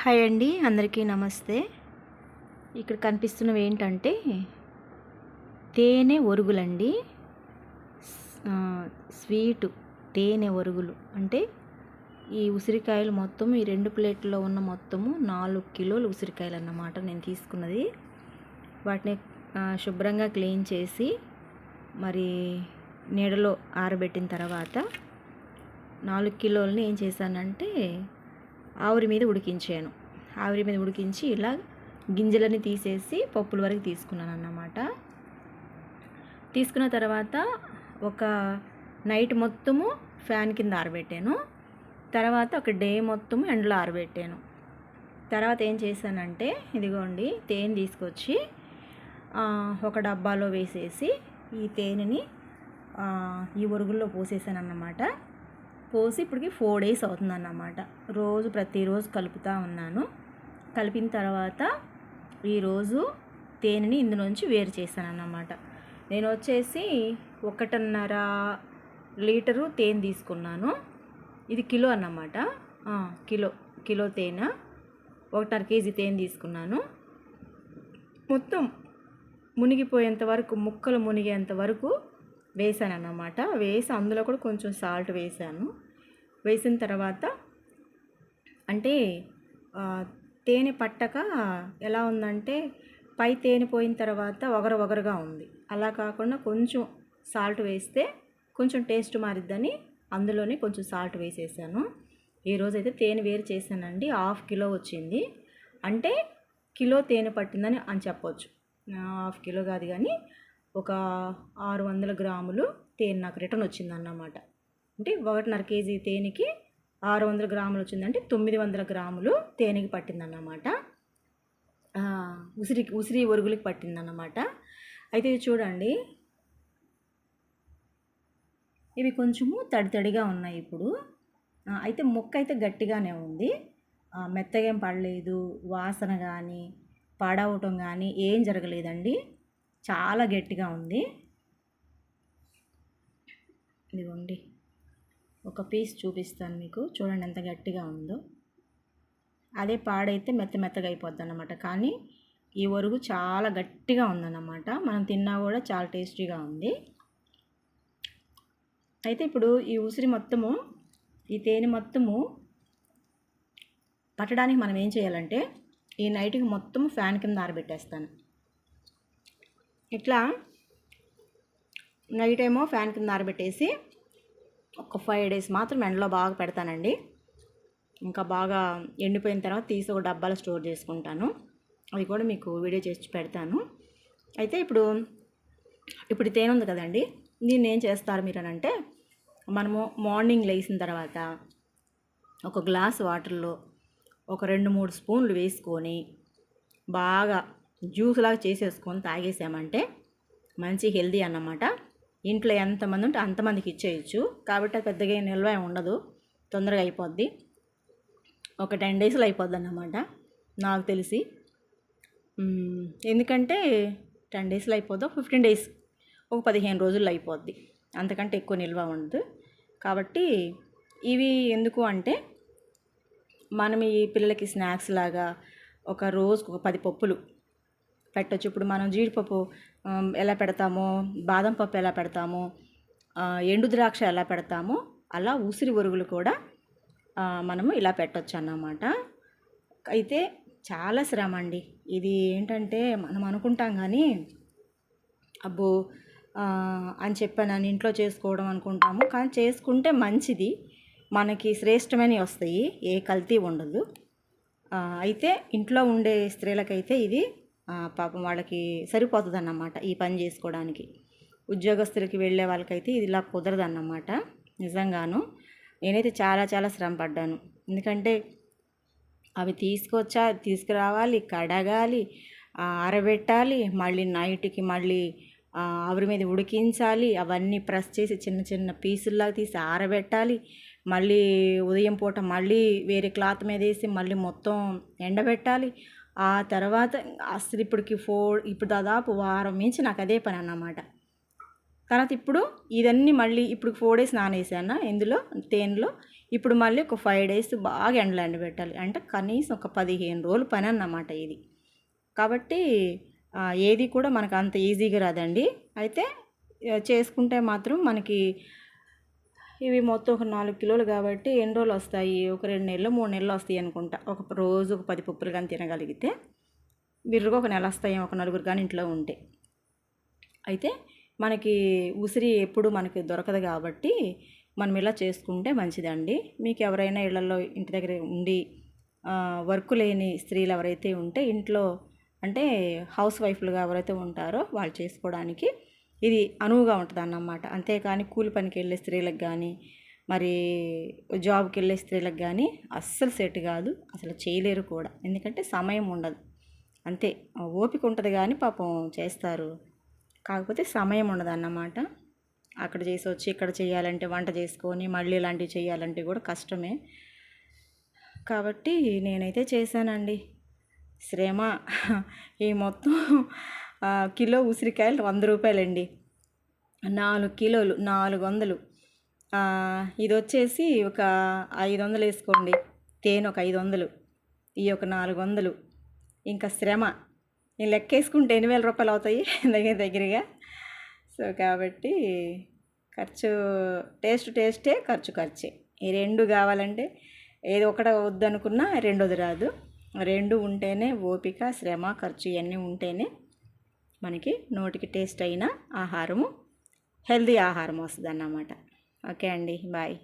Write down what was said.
Hi అండి, అందరికీ నమస్తే. ఇక్కడ కనిపిస్తున్నవి ఏంటంటే తేనె ఒరుగులండి. స్వీటు తేనె ఒరుగులు అంటే ఈ ఉసిరికాయలు మొత్తం ఈ 2 ప్లేట్లలో ఉన్న మొత్తము 4 కిలోలు ఉసిరికాయలు అన్నమాట నేను తీసుకున్నది. వాటిని శుభ్రంగా క్లీన్ చేసి మరి నీడలో ఆరబెట్టిన తర్వాత 4 కిలోలని ఏం చేశానంటే ఆవిరి మీద ఉడికించాను. ఆవిరి మీద ఉడికించి ఇలా గింజలని తీసేసి పప్పుల వరకు తీసుకున్నాను అన్నమాట. తీసుకున్న తర్వాత ఒక నైట్ మొత్తము ఫ్యాన్ కింద ఆరబెట్టాను. తర్వాత ఒక డే మొత్తము ఎండలో ఆరబెట్టాను. తర్వాత ఏం చేశానంటే ఇదిగోండి తేనె తీసుకొచ్చి ఒక డబ్బాలో వేసేసి ఈ తేనెని ఈ ఒరుగుల్లో పోసేసాను అన్నమాట. పోసి ఇప్పటికి 4 days అవుతుందన్నమాట. ప్రతిరోజు కలుపుతూ ఉన్నాను. కలిపిన తర్వాత ఈరోజు తేనెని ఇందులోంచి వేరు చేశాను అన్నమాట. నేను వచ్చేసి 1.5 లీటరు తేనె తీసుకున్నాను. ఇది కిలో అన్నమాట. కిలో తేనె 1.5 kg తేనె తీసుకున్నాను. మొత్తం మునిగిపోయేంత వరకు, ముక్కలు మునిగేంత వరకు వేసాను అన్నమాట. వేసి అందులో కూడా కొంచెం సాల్ట్ వేసాను. వేసిన తర్వాత అంటే తేనె పట్టక ఎలా ఉందంటే పై తేనె పోయిన తర్వాత ఒగరుగా ఉంది. అలా కాకుండా కొంచెం సాల్ట్ వేస్తే కొంచెం టేస్ట్ మారిద్దని అందులోనే కొంచెం సాల్ట్ వేసేసాను. ఈరోజైతే తేనె వేరు చేశానండి. 1/2 కిలో వచ్చింది. అంటే కిలో తేనె పట్టిందని అని చెప్పొచ్చు. 1/2 కిలో కాదు కానీ ఒక 600 గ్రాములు తేనె నాకు రిటర్న్ వచ్చిందన్నమాట. అంటే 1.5 kg తేనెకి 600 గ్రాములు వచ్చిందంటే 900 గ్రాములు తేనెకి పట్టిందన్నమాట. ఉసిరి ఒరుగులకి పట్టిందన్నమాట. అయితే ఇది చూడండి, ఇవి కొంచెము తడిగా ఉన్నాయి ఇప్పుడు. అయితే ముక్క అయితే గట్టిగానే ఉంది, మెత్తగా ఏం పడలేదు. వాసన కానీ పాడవటం కానీ ఏం జరగలేదండి. చాలా గట్టిగా ఉంది. ఇదిగోండి ఒక పీస్ చూపిస్తాను మీకు, చూడండి ఎంత గట్టిగా ఉందో. అదే పాడైతే మెత్తగా అయిపోద్ది అన్నమాట. కానీ ఈ ఒరుగు చాలా గట్టిగా ఉందన్నమాట. మనం తిన్నా కూడా చాలా టేస్టీగా ఉంది. అయితే ఇప్పుడు ఈ ఉసిరి మొత్తము, ఈ తేనె మొత్తము పట్టడానికి మనం ఏం చేయాలంటే ఈ నైట్కి మొత్తము ఫ్యాన్ కింద ఆరబెట్టేస్తాను. ఇట్లా నైట్ ఏమో ఫ్యాన్ కింద ఆరబెట్టేసి ఒక 5 days మాత్రం ఎండలో బాగా పెడతానండి. ఇంకా బాగా ఎండిపోయిన తర్వాత తీసి ఒక డబ్బాలో స్టోర్ చేసుకుంటాను. అది కూడా మీకు వీడియో చేసి పెడతాను. అయితే ఇప్పుడు తేనె ఉంది కదండి, దీన్ని ఏం చేస్తారు మీరు అని అంటే, మనము మార్నింగ్ లేచిన తర్వాత ఒక గ్లాస్ వాటర్లో ఒక 2-3 స్పూన్లు వేసుకొని బాగా జ్యూస్ లాగా చేసేసుకొని తాగేసామంటే మంచి హెల్దీ అన్నమాట. ఇంట్లో ఎంతమంది ఉంటే అంతమందికి ఇచ్చేయచ్చు. కాబట్టి అది పెద్దగా నిల్వ ఉండదు, తొందరగా అయిపోద్ది. ఒక 10 daysలో అయిపోద్ది అన్నమాట నాకు తెలిసి. ఎందుకంటే 10 daysలో అయిపోద్ది, 15 days, ఒక 15 రోజుల్లో అయిపోద్ది. అంతకంటే ఎక్కువ నిల్వ ఉండదు. కాబట్టి ఇవి ఎందుకు అంటే మనం ఈ పిల్లలకి స్నాక్స్ లాగా ఒక రోజుకు ఒక 10 పప్పులు పెట్టచ్చు. ఇప్పుడు మనం జీడిపప్పు ఎలా పెడతామో, బాదం పప్పు ఎలా పెడతామో, ఎండు ద్రాక్ష ఎలా పెడతామో అలా ఉసిరి ఒరుగులు కూడా మనము ఇలా పెట్టచ్చు అన్నమాట. అయితే చాలా శ్రమ అండి ఇది. ఏంటంటే మనం అనుకుంటాం కానీ అబ్బో అని చెప్పాను ఇంట్లో చేసుకోవడం అనుకుంటాము. కానీ చేసుకుంటే మంచిది, మనకి శ్రేష్టమైనవి వస్తాయి, ఏ కల్తీ ఉండదు. అయితే ఇంట్లో ఉండే స్త్రీలకైతే ఇది పాపం వాళ్ళకి సరిపోతుంది అన్నమాట ఈ పని చేసుకోవడానికి. ఉద్యోగస్తులకి వెళ్ళే వాళ్ళకైతే ఇది ఇలా కుదరదు అన్నమాట. నిజంగాను నేనైతే చాలా శ్రమ పడ్డాను. ఎందుకంటే అవి తీసుకురావాలి, కడగాలి, ఆరబెట్టాలి, మళ్ళీ నైట్కి మళ్ళీ ఆవిరి మీద ఉడికించాలి, అవన్నీ ప్రెస్ చేసి చిన్న పీసుల్లాగా తీసి ఆరబెట్టాలి, మళ్ళీ ఉదయం పూట మళ్ళీ వేరే క్లాత్ మీద వేసి మళ్ళీ మొత్తం ఎండబెట్టాలి. ఆ తర్వాత అసలు ఇప్పుడు దాదాపు వారం మించి నాకు అదే పని అన్నమాట. తర్వాత ఇప్పుడు ఇదన్నీ మళ్ళీ ఇప్పుడు 4 days నానేసాను ఇందులో తేనెలో. ఇప్పుడు మళ్ళీ ఒక 5 డేస్ బాగా ఎండలో ఎండబెట్టాలి. అంటే కనీసం ఒక 15 రోజులు పని అన్నమాట ఇది. కాబట్టి ఏది కూడా మనకు అంత ఈజీగా రాదండి. అయితే చేసుకుంటే మాత్రం మనకి ఇవి మొత్తం ఒక 4 కిలోలు కాబట్టి ఎన్ని రోజులు వస్తాయి? ఒక 2 నెలలు 3 నెలలు వస్తాయి అనుకుంటా. ఒక రోజు ఒక 10 పప్పులు కానీ తినగలిగితే బిర్రుగా ఒక నెల వస్తాయి, ఒక నలుగురు కానీ ఇంట్లో ఉంటే. అయితే మనకి ఉసిరి ఎప్పుడు మనకి దొరకదు కాబట్టి మనం ఇలా చేసుకుంటే మంచిదండి. మీకు ఎవరైనా ఇళ్లలో ఇంటి దగ్గర ఉండి వర్క్ లేని స్త్రీలు ఎవరైతే ఉంటే ఇంట్లో అంటే హౌస్ వైఫ్లుగా ఎవరైతే ఉంటారో వాళ్ళు చేసుకోవడానికి ఇది అనువుగా ఉంటుంది అన్నమాట. అంతేకాని కూలి పనికి వెళ్ళే స్త్రీలకు కానీ మరి జాబ్కి వెళ్ళే స్త్రీలకు కానీ అస్సలు సెట్ కాదు, అసలు చేయలేరు కూడా. ఎందుకంటే సమయం ఉండదు, అంతే. ఓపిక ఉంటుంది కానీ పాపం చేస్తారు, కాకపోతే సమయం ఉండదు అన్నమాట. అక్కడ చేసి వచ్చి ఇక్కడ చేయాలంటే వంట చేసుకొని మళ్ళీ ఇలాంటివి చేయాలంటే కూడా కష్టమే. కాబట్టి నేనైతే చేశానండి. శ్రమ ఈ మొత్తం కిలో ఉసిరికాయలు 100 రూపాయలండి. 4 కిలోలు 400. ఇది వచ్చేసి ఒక 500 వేసుకోండి. తేనె ఒక 500, ఇవి ఒక 400. ఇంకా శ్రమ నేను లెక్కేసుకుంటే 8,000 రూపాయలు అవుతాయి దగ్గరగా. సో కాబట్టి ఖర్చు టేస్టే, ఖర్చే. ఈ రెండు కావాలంటే ఏదో ఒకటి వద్దనుకున్నా రెండోది రాదు. రెండు ఉంటేనే ఓపిక, శ్రమ, ఖర్చు ఇవన్నీ ఉంటేనే మనకి నోటికి టేస్ట్ అయిన ఆహారము, హెల్తీ ఆహారం వస్తుంది అన్నమాట. ఓకే అండి, బాయ్.